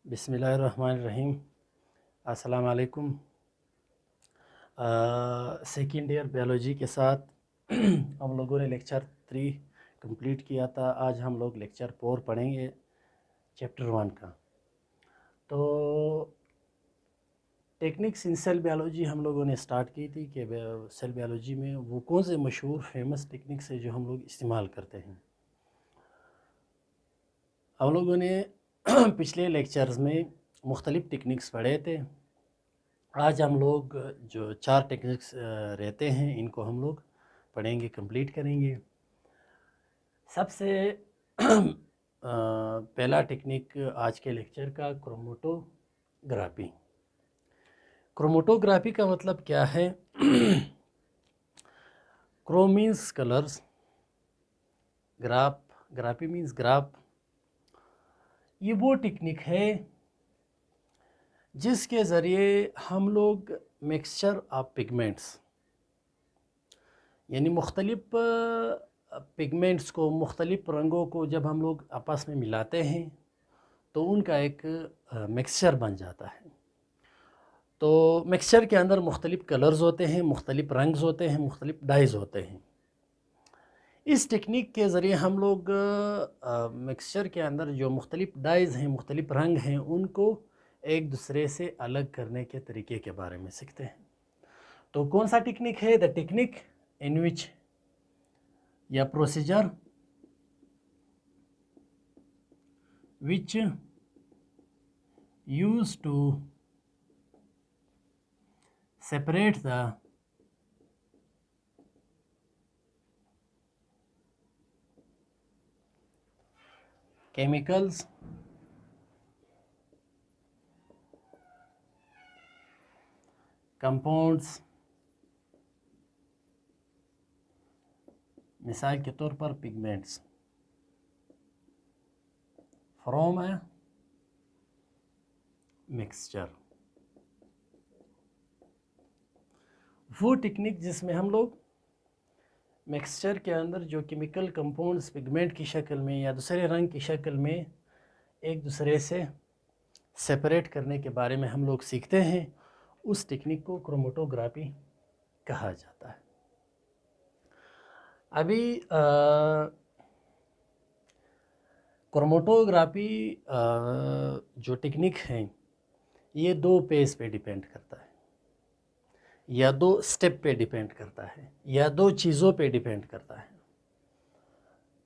बिस्मिल्लाहिर्रहमानिर्रहीम। अस्सलाम वालेकुम। सेकेंड ईयर बायोलॉजी के साथ हम लोगों ने लेक्चर 3 कंप्लीट किया था। आज हम लोग लेक्चर 4 पढ़ेंगे चैप्टर 1 का। तो टेक्निक्स इन सेल बायोलॉजी हम लोगों ने स्टार्ट की थी कि सेल बायोलॉजी में वो कौन से मशहूर फेमस टेक्निक्स है जो हम लोग इस्तेमाल करते हैं। हम लोगों ने पिछले लेक्चर्स में मुख्तलिफ़ टेक्निक्स पढ़े थे। आज हम लोग जो 4 टेक्निक्स रहते हैं इनको हम लोग पढ़ेंगे, कंप्लीट करेंगे। सबसे पहला टेक्निक आज के लेक्चर का क्रोमेटोग्राफी। क्रोमेटोग्राफी का मतलब क्या है? Crow means colours, graphy means graph. ये वो टेक्निक है जिसके ज़रिए हम लोग मिक्सचर ऑफ पिगमेंट्स यानी मुख्तलिफ़ पिगमेंट्स को, मुख्तलिफ़ रंगों को जब हम लोग आपस में मिलाते हैं तो उनका एक मिक्सचर बन जाता है। तो मिक्सचर के अंदर मुख्तलिफ़ कलर्स होते हैं, मुख्तलिफ़ रंग्स होते हैं, मुख्तलिफ़ डाइज़ होते हैं। इस टेक्निक के ज़रिए हम लोग मिक्सचर के अंदर जो मुख्तलिफ़ डाइज़ हैं, मुख्तलिफ़ रंग हैं, उनको एक दूसरे से अलग करने के तरीके के बारे में सीखते हैं। तो कौन सा टेक्निक है? द टेक्निक इन विच या procedure which used to separate the chemicals compounds, मिसाल के तौर पर पिगमेंट्स, फ्रॉम ए मिक्सचर। वो टेक्निक जिसमें हम लोग मिक्सचर के अंदर जो केमिकल कंपाउंड्स पिगमेंट की शक्ल में या दूसरे रंग की शक्ल में एक दूसरे से सेपरेट करने के बारे में हम लोग सीखते हैं, उस टेक्निक को क्रोमेटोग्राफी कहा जाता है। अभी क्रोमेटोग्राफी जो टेक्निक है ये 2 पेज पे डिपेंड करता है, या 2 स्टेप पे डिपेंड करता है, या 2 चीज़ों पे डिपेंड करता है।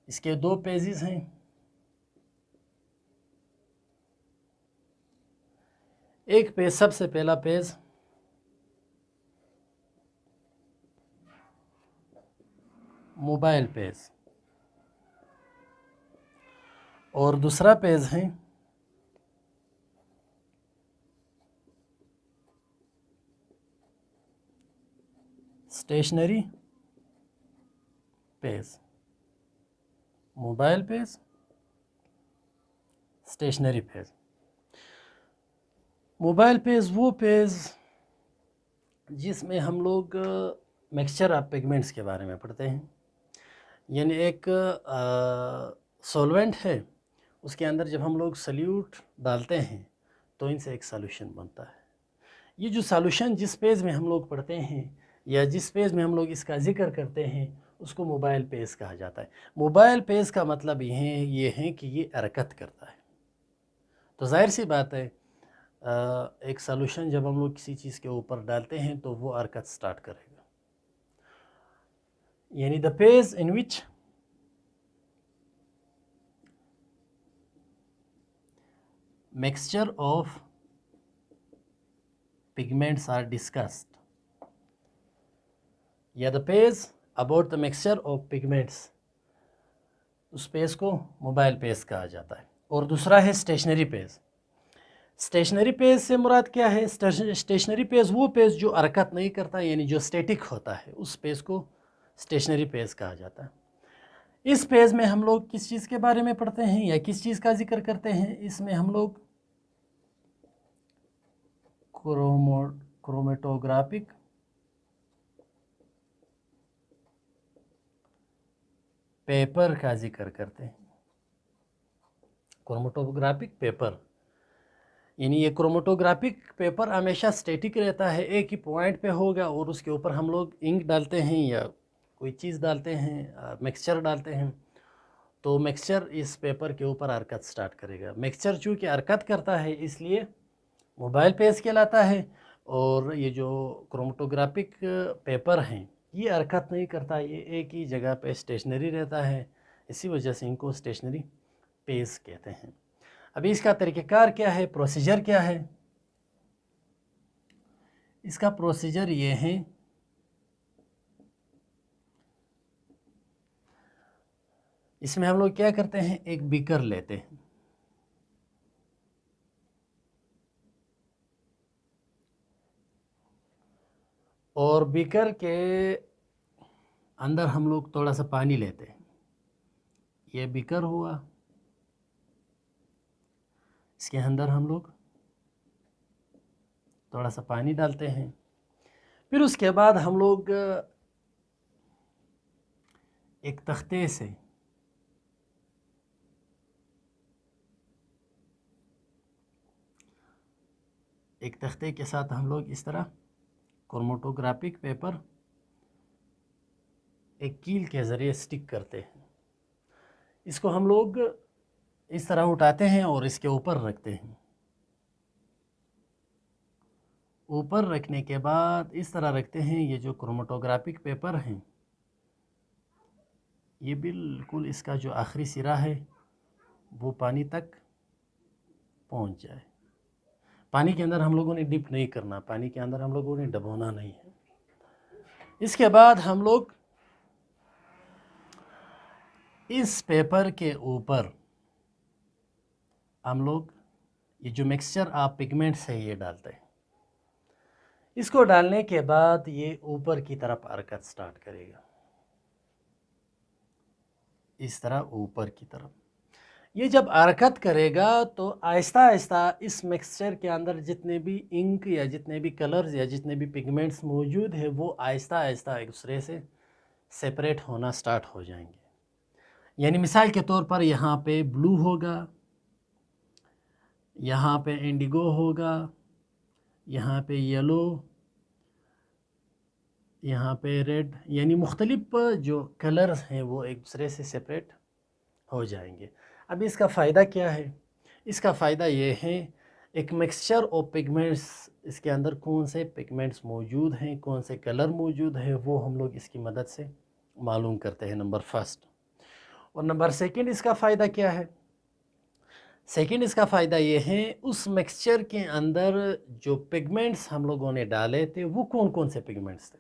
इसके 2 पेजेस हैं। एक पेज, सबसे पहला पेज मोबाइल पेज, और दूसरा पेज है stationery page. Mobile page, stationery page. Mobile page वो पेज जिसमें हम लोग मिक्सचर ऑफ पिगमेंट्स के बारे में पढ़ते हैं। यानी एक सॉल्वेंट है, उसके अंदर जब हम लोग सल्यूट डालते हैं तो इनसे एक सॉल्यूशन बनता है। ये जो सॉल्यूशन जिस पेज में हम लोग पढ़ते हैं या जिस पेज में हम लोग इसका जिक्र करते हैं उसको मोबाइल पेज कहा जाता है। मोबाइल पेज का मतलब ये है कि ये हरकत करता है। तो जाहिर सी बात है, एक सॉल्यूशन जब हम लोग किसी चीज़ के ऊपर डालते हैं तो वो हरकत स्टार्ट करेगा। यानी the page in which mixture of pigments are discussed, या the page about the mixture of pigments, उस पेज को मोबाइल पेज कहा जाता है। और दूसरा है स्टेशनरी पेज। स्टेशनरी पेज से मुराद क्या है? स्टेशनरी पेज वो पेज जो हरकत नहीं करता, यानी जो स्टैटिक होता है, उस पेज को स्टेशनरी पेज कहा जाता है। इस पेज में हम लोग किस चीज़ के बारे में पढ़ते हैं या किस चीज़ का जिक्र करते हैं? इसमें हम लोग क्रोमेटोग्राफिक पेपर का जिक्र करते हैं। क्रोमेटोग्राफिक पेपर यानी ये क्रोमेटोग्राफिक पेपर हमेशा स्टैटिक रहता है, एक ही पॉइंट पे होगा और उसके ऊपर हम लोग इंक डालते हैं या कोई चीज़ डालते हैं, मिक्सचर डालते हैं, तो मिक्सचर इस पेपर के ऊपर हरकत स्टार्ट करेगा। मिक्सचर चूँकि हरकत करता है इसलिए मोबाइल पेज कहलाता है, और ये जो क्रोमेटोग्राफिक पेपर हैं ये हरकत नहीं करता, ये एक ही जगह पे स्टेशनरी रहता है, इसी वजह से इनको स्टेशनरी पेज कहते हैं। अभी इसका तरीक़ाकार क्या है, प्रोसीजर क्या है? इसका प्रोसीजर ये है, इसमें हम लोग क्या करते हैं, एक बीकर लेते हैं, और बीकर के अंदर हम लोग थोड़ा सा पानी लेते हैं। ये बीकर हुआ, इसके अंदर हम लोग थोड़ा सा पानी डालते हैं। फिर उसके बाद हम लोग एक तख्ते से के साथ हम लोग इस तरह क्रोमेटोग्राफिक पेपर एक कील के ज़रिए स्टिक करते हैं। इसको हम लोग इस तरह उठाते हैं और इसके ऊपर रखते हैं। ऊपर रखने के बाद इस तरह रखते हैं, ये जो क्रोमेटोग्राफिक पेपर हैं ये बिल्कुल इसका जो आखिरी सिरा है वो पानी तक पहुंच जाए। पानी के अंदर हम लोगों ने डिप नहीं करना, पानी के अंदर हम लोगों ने डबोना नहीं है। इसके बाद हम लोग इस पेपर के ऊपर हम लोग ये जो मिक्सचर आप पिगमेंट्स है ये डालते हैं। इसको डालने के बाद ये ऊपर की तरफ हरकत स्टार्ट करेगा, इस तरह ऊपर की तरफ। ये जब हरकत करेगा तो आहिस्ता आहिस्ता इस मिक्सचर के अंदर जितने भी इंक या जितने भी कलर्स या जितने भी पिगमेंट्स मौजूद है वो आहिस्ता आहिस्ता एक दूसरे से सेपरेट होना स्टार्ट हो जाएंगे। यानी मिसाल के तौर पर यहाँ पे ब्लू होगा, यहाँ पे इंडिगो होगा, यहाँ पे येलो, यहाँ पे रेड, यानी मुख्तलिफ जो कलर्स हैं वो एक दूसरे से सेपरेट हो जाएंगे। अब इसका फ़ायदा क्या है? इसका फ़ायदा ये है, एक मिक्सचर ऑफ पिगमेंट्स, इसके अंदर कौन से पिगमेंट्स मौजूद हैं, कौन से कलर मौजूद हैं, वो हम लोग इसकी मदद से मालूम करते हैं, नंबर फर्स्ट। और नंबर सेकंड इसका फ़ायदा क्या है? सेकंड इसका फ़ायदा ये है, उस मिक्सचर के अंदर जो पिगमेंट्स हम लोगों ने डाले थे वो कौन कौन से पिगमेंट्स थे,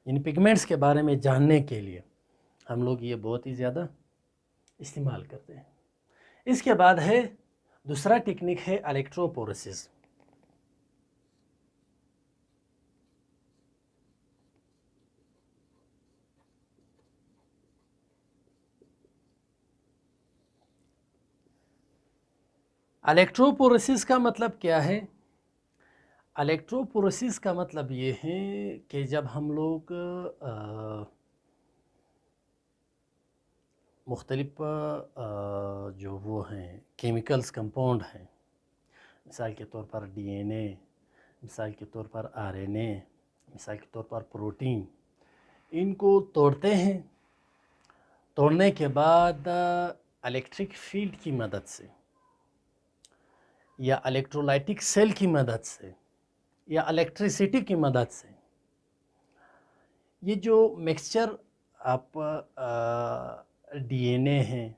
इन पिगमेंट्स के बारे में जानने के लिए हम लोग ये बहुत ही ज़्यादा इस्तेमाल करते हैं। इसके बाद है दूसरा टेक्निक है इलेक्ट्रोपोरेसिस। इलेक्ट्रोपोरेसिस का मतलब क्या है? इलेक्ट्रोपोरेसिस का मतलब ये है कि जब हम लोग मुख्तलिफ जो वो हैं केमिकल्स कंपाउंड हैं, मिसाल के तौर पर डीएनए, मिसाल के तौर पर आरएनए, मिसाल के तौर पर प्रोटीन, इनको तोड़ते हैं। तोड़ने के बाद इलेक्ट्रिक फील्ड की मदद से या इलेक्ट्रोलाइटिक सेल की मदद से या इलेक्ट्रिसिटी की मदद से ये जो मिक्सचर आप डीएनए हैं,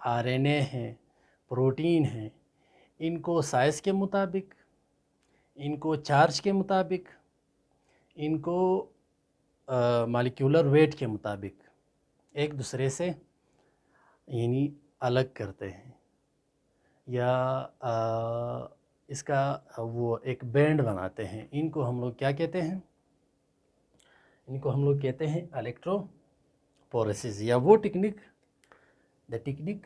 आरएनए हैं, प्रोटीन हैं, इनको साइज़ के मुताबिक, इनको चार्ज के मुताबिक, इनको मॉलिक्यूलर वेट के मुताबिक एक दूसरे से यानी अलग करते हैं, या इसका वो एक बैंड बनाते हैं। इनको हम लोग क्या कहते हैं? इनको हम लोग कहते हैं इलेक्ट्रोपोरेसिस, या वो technique, the technique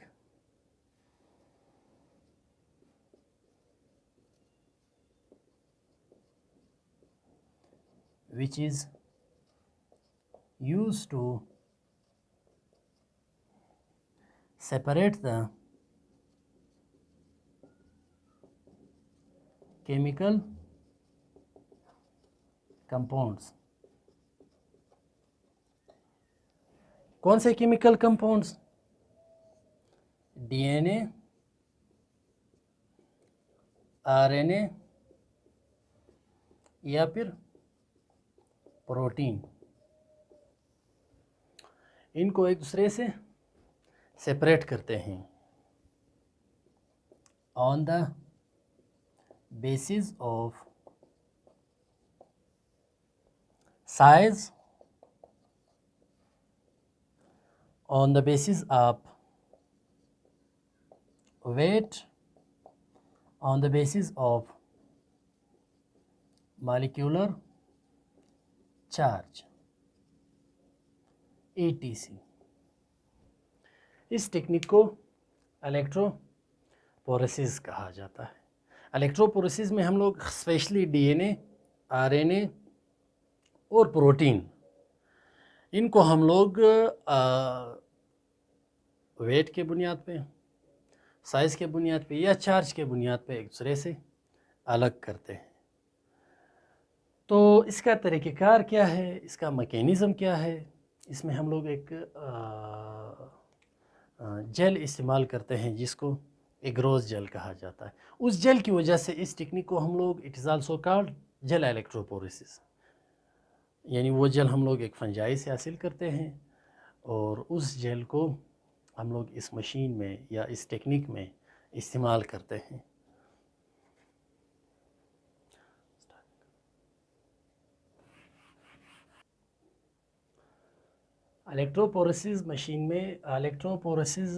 which is used to separate the chemical compounds. कौन से केमिकल कंपाउंड्स? डीएनए, आरएनए या फिर प्रोटीन। इनको एक दूसरे से सेपरेट करते हैं on the basis of size, on the basis of weight, on the basis of molecular charge, etc. इस टेक्निक को इलेक्ट्रोपोरेसिस कहा जाता है। इलेक्ट्रोपोरेसिस में हम लोग स्पेशली डीएनए, आरएनए और प्रोटीन, इनको हम लोग वेट के बुनियाद पे, साइज़ के बुनियाद पे या चार्ज के बुनियाद पे एक दूसरे से अलग करते हैं। तो इसका तरीक़ेकार क्या है, इसका मैकेनिज़्म क्या है? इसमें हम लोग एक जेल इस्तेमाल करते हैं जिसको एग्रोस जेल कहा जाता है। उस जेल की वजह से इस टेक्निक को हम लोग, it is also called gel electrophoresis, यानी वो जेल हम लोग एक फंजाई से हासिल करते हैं और उस जेल को हम लोग इस मशीन में या इस टेक्निक में इस्तेमाल करते हैं। इलेक्ट्रोपोरेसिस मशीन में, इलेक्ट्रोपोरेसिस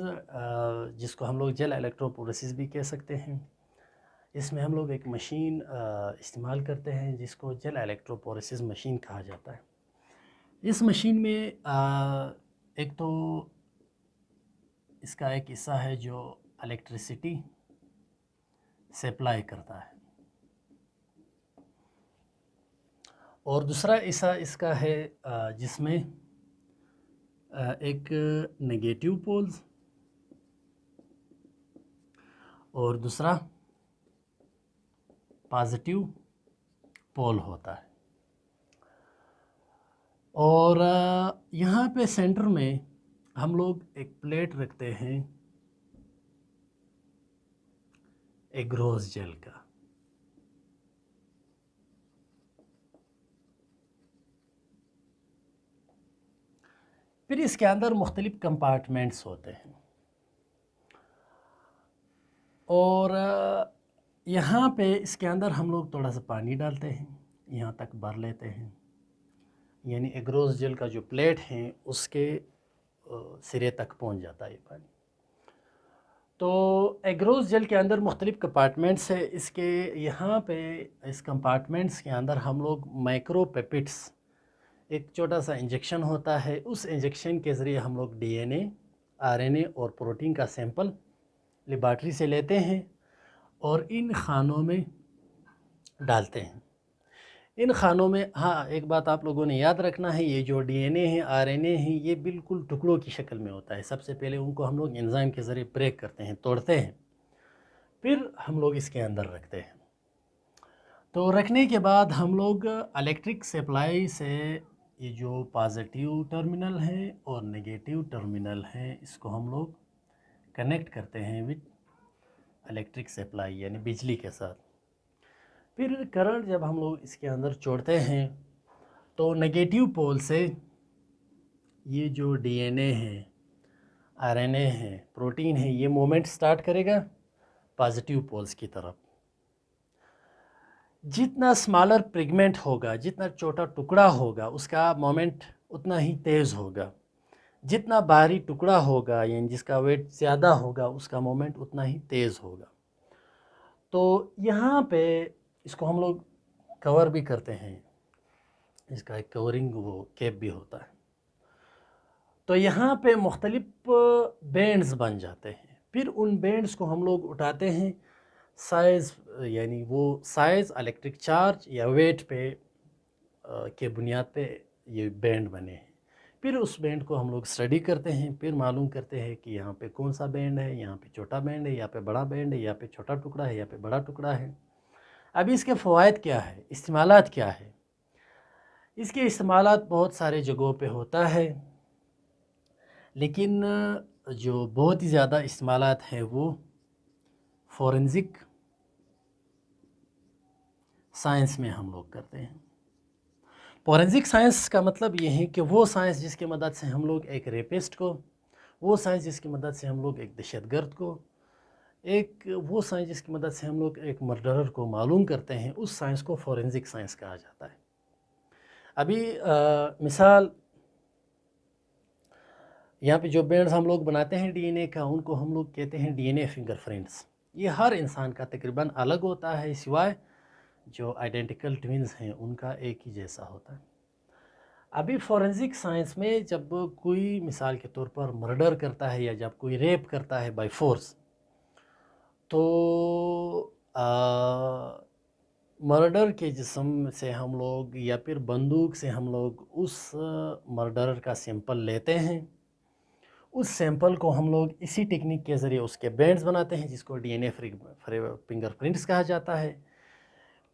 जिसको हम लोग जेल इलेक्ट्रोपोरेसिस भी कह सकते हैं, इसमें हम लोग एक मशीन इस्तेमाल करते हैं जिसको जेल इलेक्ट्रोपोरेसिस मशीन कहा जाता है। इस मशीन में एक तो इसका एक हिस्सा है जो इलेक्ट्रिसिटी सप्लाई करता है और दूसरा हिस्सा इसका है जिसमें एक नेगेटिव पोल्स और दूसरा पॉजिटिव पोल होता है। और यहाँ पे सेंटर में हम लोग एक प्लेट रखते हैं एग्रोस जेल का। फिर इसके अंदर मुख्तलिफ कंपार्टमेंट्स होते हैं और यहाँ पे इसके अंदर हम लोग थोड़ा सा पानी डालते हैं, यहाँ तक भर लेते हैं, यानी एग्रोस जेल का जो प्लेट है उसके सिरे तक पहुँच जाता है ये पानी। तो एग्रोस जेल के अंदर मुख्तलिफ कंपार्टमेंट्स है। इसके यहाँ पे इस कंपार्टमेंट्स के अंदर हम लोग माइक्रोपेपिड्स, एक छोटा सा इंजेक्शन होता है, उस इंजेक्शन के ज़रिए हम लोग डीएनए, आरएनए और प्रोटीन का सैंपल लेबॉरेटरी से लेते हैं और इन खानों में डालते हैं। इन खानों में, हाँ, एक बात आप लोगों ने याद रखना है, ये जो डीएनए है, आरएनए है, ये बिल्कुल टुकड़ों की शक्ल में होता है। सबसे पहले उनको हम लोग एंजाइम के ज़रिए ब्रेक करते हैं, तोड़ते हैं, फिर हम लोग इसके अंदर रखते हैं। तो रखने के बाद हम लोग इलेक्ट्रिक सप्लाई से ये जो पॉजिटिव टर्मिनल है और नेगेटिव टर्मिनल है, इसको हम लोग कनेक्ट करते हैं विद इलेक्ट्रिक सप्लाई, यानी बिजली के साथ। फिर करंट जब हम लोग इसके अंदर छोड़ते हैं तो नेगेटिव पोल से ये जो डीएनए है, आरएनए है, प्रोटीन है, ये मूवमेंट स्टार्ट करेगा पॉजिटिव पोल्स की तरफ। जितना स्मॉलर फ्रेगमेंट होगा, जितना छोटा टुकड़ा होगा, उसका मोमेंट उतना ही तेज़ होगा। जितना भारी टुकड़ा होगा, यानी जिसका वेट ज़्यादा होगा, उसका मोमेंट उतना ही तेज़ होगा। तो यहाँ पे इसको हम लोग कवर भी करते हैं, इसका एक कवरिंग वो कैप भी होता है। तो यहाँ पे मुख्तलिफ बैंड्स बन जाते हैं। फिर उन बैंड्स को हम लोग उठाते हैं साइज़, यानी वो साइज़ इलेक्ट्रिक चार्ज या वेट पे के बुनियाद पे ये बैंड बने हैं। फिर उस बैंड को हम लोग स्टडी करते हैं, फिर मालूम करते हैं कि यहाँ पे कौन सा बैंड है, यहाँ पे छोटा बैंड है, यहाँ पे बड़ा बैंड है, यहाँ पे छोटा टुकड़ा है, यहाँ पे बड़ा टुकड़ा है। ابھی اس کے فوائد کیا ہے، استعمالات کیا ہے؟ اس کے استعمالات بہت سارے جگہوں پہ ہوتا ہے، لیکن جو بہت ہی زیادہ استعمالات ہیں وہ فورنزک سائنس میں ہم لوگ کرتے ہیں۔ فورنزک سائنس کا مطلب یہ ہے کہ وہ سائنس جس کی مدد سے ہم لوگ ایک ریپسٹ کو، وہ سائنس جس کی مدد سے ہم لوگ ایک دہشت گرد کو، وہ سائنس جس کی مدد سے ہم لوگ ایک مرڈرر کو معلوم کرتے ہیں، اس سائنس کو فورنزک سائنس کہا جاتا ہے۔ ابھی مثال یہاں پہ جو بینڈز ہم لوگ بناتے ہیں ڈی این اے کا، ان کو ہم لوگ کہتے ہیں D N a finger prints. یہ ہر انسان کا تقریباً الگ ہوتا ہے، سوائے جو آئیڈینٹیکل ٹوینز ہیں ان کا ایک ہی جیسا ہوتا ہے۔ ابھی فورنزک سائنس میں جب کوئی مثال کے طور پر مرڈر کرتا ہے یا جب کوئی ریپ کرتا ہے بائی فورس، تو مرڈر کے جسم سے ہم لوگ یا پھر بندوق سے ہم لوگ اس مرڈرر کا سیمپل لیتے ہیں، اس سیمپل کو ہم لوگ اسی ٹیکنیک کے ذریعے اس کے بینڈز بناتے ہیں جس کو D N a finger prints کہا جاتا ہے۔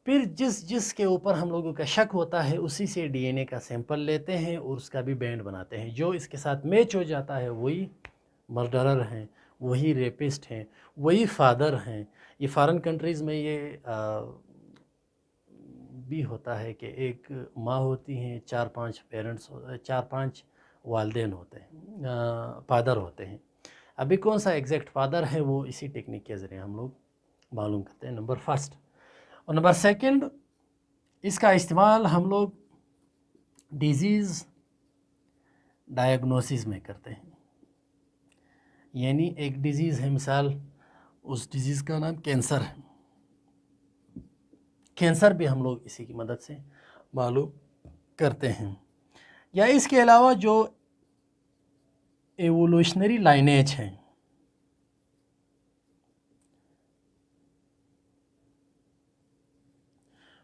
پھر جس کے اوپر ہم لوگوں کا شک ہوتا ہے اسی سے ڈی این اے کا سیمپل لیتے ہیں اور اس کا بھی بینڈ بناتے ہیں، جو اس کے ساتھ میچ ہو جاتا ہے وہی مرڈرر ہیں، وہی ریپسٹ ہیں، وہی فادر ہیں۔ یہ فارن کنٹریز میں یہ بھی ہوتا ہے کہ ایک ماں ہوتی ہیں، 4-5 پیرنٹس، 4-5 والدین ہوتے ہیں، فادر ہوتے ہیں۔ ابھی کون سا ایگزیکٹ فادر ہے وہ اسی ٹیکنیک کے ذریعے ہم لوگ معلوم کرتے ہیں، نمبر فرسٹ۔ اور نمبر سیکنڈ، اس کا استعمال ہم لوگ ڈیزیز ڈائگنوسس میں کرتے ہیں۔ یعنی ایک ڈیزیز ہے، مثال اس ڈیزیز کا نام کینسر ہے، کینسر بھی ہم لوگ اسی کی مدد سے معلوم کرتے ہیں۔ یا اس کے علاوہ جو ایوولوشنری لائنیج ہیں،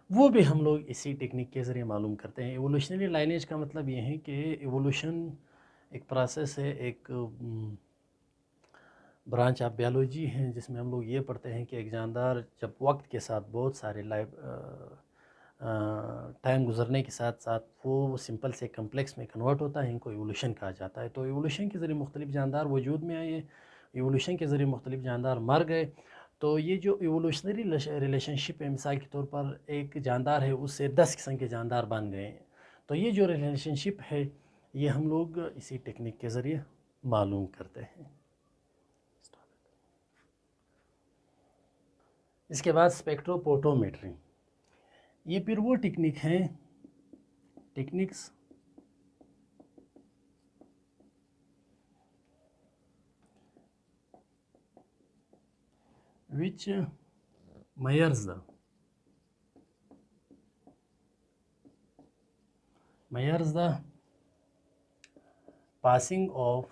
وہ بھی ہم لوگ اسی ٹیکنیک کے ذریعے معلوم کرتے ہیں۔ ایوولوشنری لائنیج کا مطلب یہ ہے کہ ایوولوشن ایک پروسیس ہے، ایک برانچ آف بیالوجی ہے، جس میں ہم لوگ یہ پڑھتے ہیں کہ ایک جاندار جب وقت کے ساتھ بہت سارے ٹائم گزرنے کے ساتھ ساتھ وہ سمپل سے کمپلیکس میں کنورٹ ہوتا ہے، ان کو ایوولوشن کہا جاتا ہے۔ تو ایوولوشن کے ذریعے مختلف جاندار وجود میں آئے، ایوولوشن کے ذریعے مختلف جاندار مر گئے۔ تو یہ جو ایوولوشنری ریلیشن شپ ہے، مثال کے طور پر ایک جاندار ہے، اس سے 10 قسم کے جاندار بن گئے ہیں۔ تو یہ جو ریلیشن شپ ہے یہ ہم لوگ اسی ٹیکنیک کے ذریعے معلوم کرتے ہیں۔ اس کے بعد اسپیکٹروفوٹومیٹری، یہ پھر وہ ٹیکنیک ہیں، techniques which measures the passing of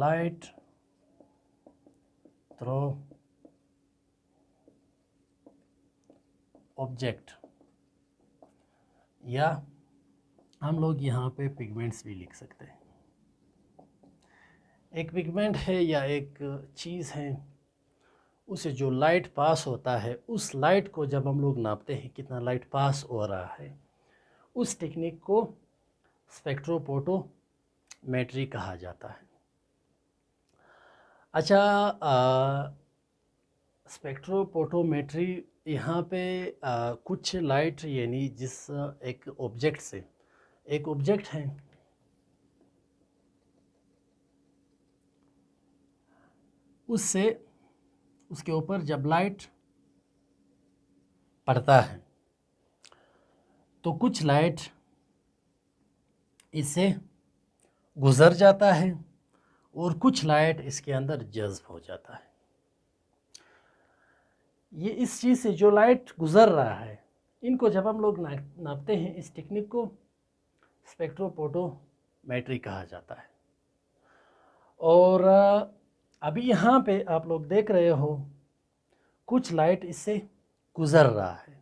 light through object، یا ہم لوگ یہاں پہ پگمنٹس بھی لکھ سکتے ہیں۔ ایک پگمنٹ ہے یا ایک چیز ہے، اسے جو لائٹ پاس ہوتا ہے، اس لائٹ کو جب ہم لوگ ناپتے ہیں کتنا لائٹ پاس ہو رہا ہے، اس ٹیکنیک کو اسپیکٹروفوٹومیٹری کہا جاتا ہے۔ اچھا، اسپیکٹروفوٹومیٹری یہاں پہ کچھ لائٹ، یعنی جس ایک آبجیکٹ سے، ایک آبجیکٹ ہے، اس سے اس کے اوپر جب لائٹ پڑتا ہے تو کچھ لائٹ اس سے گزر جاتا ہے اور کچھ لائٹ اس کے اندر جذب ہو جاتا ہے۔ یہ اس چیز سے جو لائٹ گزر رہا ہے، ان کو جب ہم لوگ ناپتے ہیں، اس ٹیکنیک کو اسپیکٹروفوٹومیٹری کہا جاتا ہے۔ اور ابھی یہاں پہ آپ لوگ دیکھ رہے ہو کچھ لائٹ اس سے گزر رہا ہے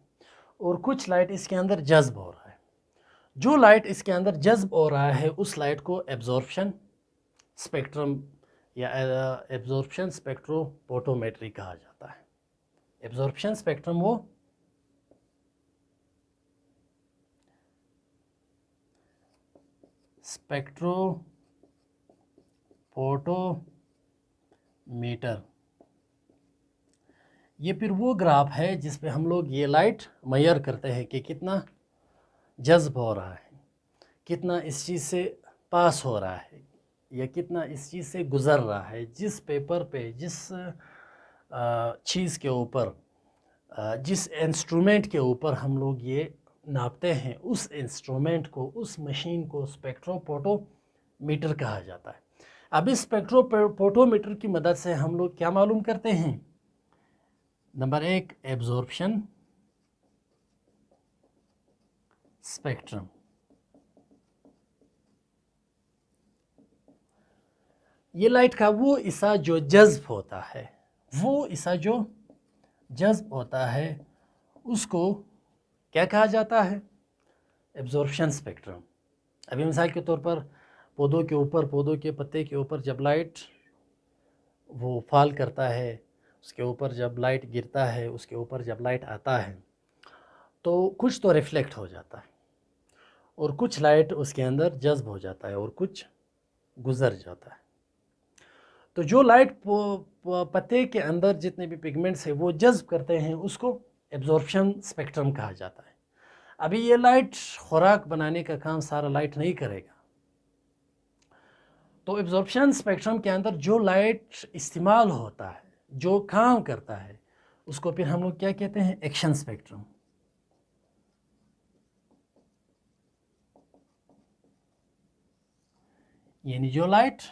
اور کچھ لائٹ اس کے اندر جذب ہو رہا ہے۔ جو لائٹ اس کے اندر جذب ہو رہا ہے اس لائٹ کو ایبزورپشن اسپیکٹرم یا ایبزورپشن اسپیکٹروفوٹومیٹری کہا جاتا ہے۔ एब्जॉर्प्शन स्पेक्ट्रम वो स्पेक्ट्रोफोटोमीटर, ये फिर वो ग्राफ है जिस पे हम लोग ये लाइट मेजर करते हैं कि कितना जज्ब हो रहा है, कितना इस चीज़ से पास हो रहा है, या कितना इस चीज़ से गुज़र रहा है। जिस पेपर पे, जिस चीज़ के ऊपर, जिस इंस्ट्रूमेंट के ऊपर हम लोग ये नापते हैं, उस इंस्ट्रूमेंट को, उस मशीन को स्पेक्ट्रोफोटोमीटर कहा जाता है। अब इस स्पेक्ट्रोफोटोमीटर की मदद से हम लोग क्या मालूम करते हैं? नंबर 1 एब्जॉर्प्शन स्पेक्ट्रम, ये लाइट का वो हिस्सा जो जज्ब होता है, वो हिस्सा जो जज्ब होता है उसको क्या कहा जाता है? Absorption spectrum. अभी मिसाल के तौर पर पौधों के ऊपर, पौधों के पत्ते के ऊपर जब लाइट वो फॉल करता है, उसके ऊपर जब लाइट गिरता है, उसके ऊपर जब लाइट आता है, तो कुछ तो रिफ्लेक्ट हो जाता है और कुछ लाइट उसके अंदर जज्ब हो जाता है और कुछ गुजर जाता है। तो जो लाइट पत्ते के अंदर जितने भी पिगमेंट्स हैं वो जज्ब करते हैं, उसको एब्जॉर्प्शन स्पेक्ट्रम कहा जाता है। अभी ये लाइट खुराक बनाने का काम सारा लाइट नहीं करेगा, तो एब्जॉर्प्शन स्पेक्ट्रम के अंदर जो लाइट इस्तेमाल होता है, जो काम करता है, उसको फिर हम लोग क्या कहते हैं? Action spectrum. यानी जो लाइट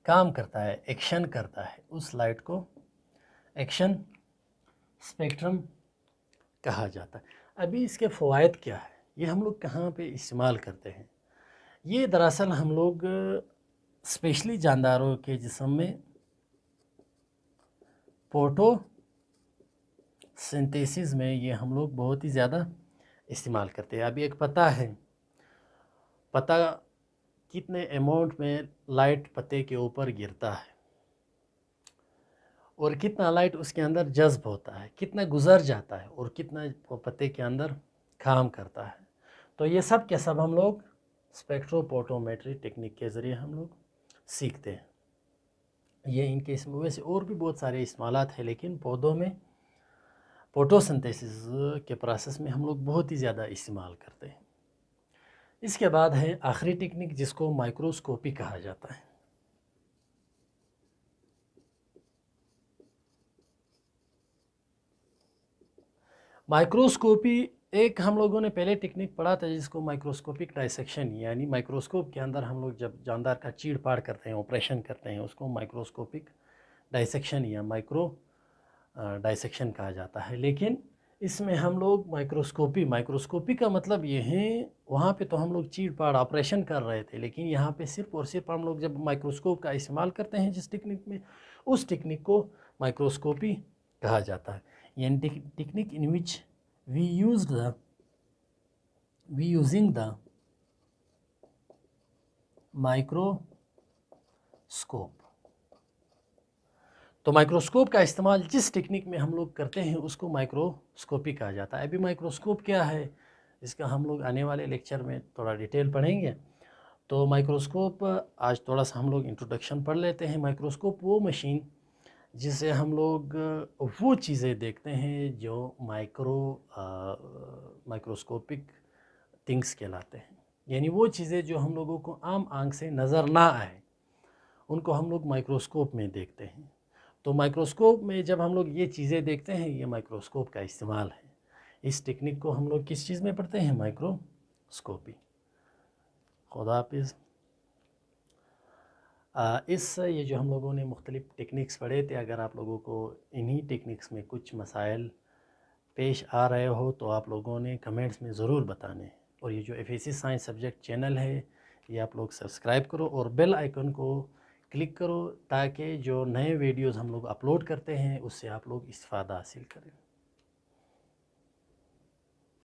काम करता है, एक्शन करता है, उस लाइट को एक्शन स्पेक्ट्रम कहा जाता है। अभी इसके फ़वाइद क्या है, ये हम लोग कहाँ पे इस्तेमाल करते हैं? ये दरअसल हम लोग स्पेशली जानदारों के जिस्म में फोटोसिंथेसिस में ये हम लोग बहुत ही ज़्यादा इस्तेमाल करते हैं। अभी एक पता है, पता कितने अमाउंट में लाइट पत्ते के ऊपर गिरता है और कितना लाइट उसके अंदर जज्ब होता है, कितना गुजर जाता है और कितना पत्ते के अंदर काम करता है। तो ये सब के सब हम लोग स्पेक्ट्रोफोटोमेट्री टेक्निक के ज़रिए हम लोग सीखते हैं। ये इनके इसमें वैसे और भी बहुत सारे इस्तेमालात हैं, लेकिन पौधों में फोटोसिंथेसिस के प्रोसेस में हम लोग बहुत ही ज़्यादा इस्तेमाल करते हैं। इसके बाद है आखिरी टेक्निक जिसको माइक्रोस्कोपी कहा जाता है। माइक्रोस्कोपी एक हम लोगों ने पहले टेक्निक पढ़ा था जिसको माइक्रोस्कोपिक डाइसेक्शन, यानी माइक्रोस्कोप के अंदर हम लोग जब जानदार का चीड़ फाड़ करते हैं, ऑपरेशन करते हैं, उसको माइक्रोस्कोपिक डाइसेक्शन या माइक्रो डाइसेक्शन कहा जाता है। लेकिन इसमें हम लोग माइक्रोस्कोपी का मतलब ये है, वहाँ पे तो हम लोग चीड़ फाड़ ऑपरेशन कर रहे थे, लेकिन यहाँ पे सिर्फ और सिर्फ हम लोग जब माइक्रोस्कोप का इस्तेमाल करते हैं जिस टेक्निक में, उस टेक्निक को माइक्रोस्कोपी कहा जाता है। यानी technique in which we using the microscope. तो माइक्रोस्कोप का इस्तेमाल जिस टेक्निक में हम लोग करते हैं उसको माइक्रोस्कोपी कहा जाता है। अभी माइक्रोस्कोप क्या है इसका हम लोग आने वाले लेक्चर में थोड़ा डिटेल पढ़ेंगे। तो माइक्रोस्कोप आज थोड़ा सा हम लोग इंट्रोडक्शन पढ़ लेते हैं। माइक्रोस्कोप वो मशीन जिससे हम लोग वो चीज़ें देखते हैं जो माइक्रोस्कोपिक थिंग्स कहलाते हैं। यानी वो चीज़ें जो हम लोगों को आम आंख से नज़र ना आए, उनको हम लोग माइक्रोस्कोप में देखते हैं। तो माइक्रोस्कोप में जब हम लोग ये चीज़ें देखते हैं, ये माइक्रोस्कोप का इस्तेमाल है। इस टेक्निक को हम लोग किस चीज़ में पढ़ते हैं? माइक्रोस्कोपी। खुदा हाफिज़। ये जो हम लोगों ने मुख्तलिफ़ टेक्निक्स पढ़े थे, अगर आप लोगों को इन्हीं टेक्निक्स में कुछ मसाइल पेश आ रहे हो तो आप लोगों ने कमेंट्स में ज़रूर बताने। और ये जो FAC साइंस सब्जेक्ट चैनल है ये आप लोग सब्सक्राइब करो और बेल आइकन को क्लिक करो ताकि जो नए वीडियोज़ हम लोग अपलोड करते हैं उससे आप लोग इस्तिफ़ादा हासिल करें।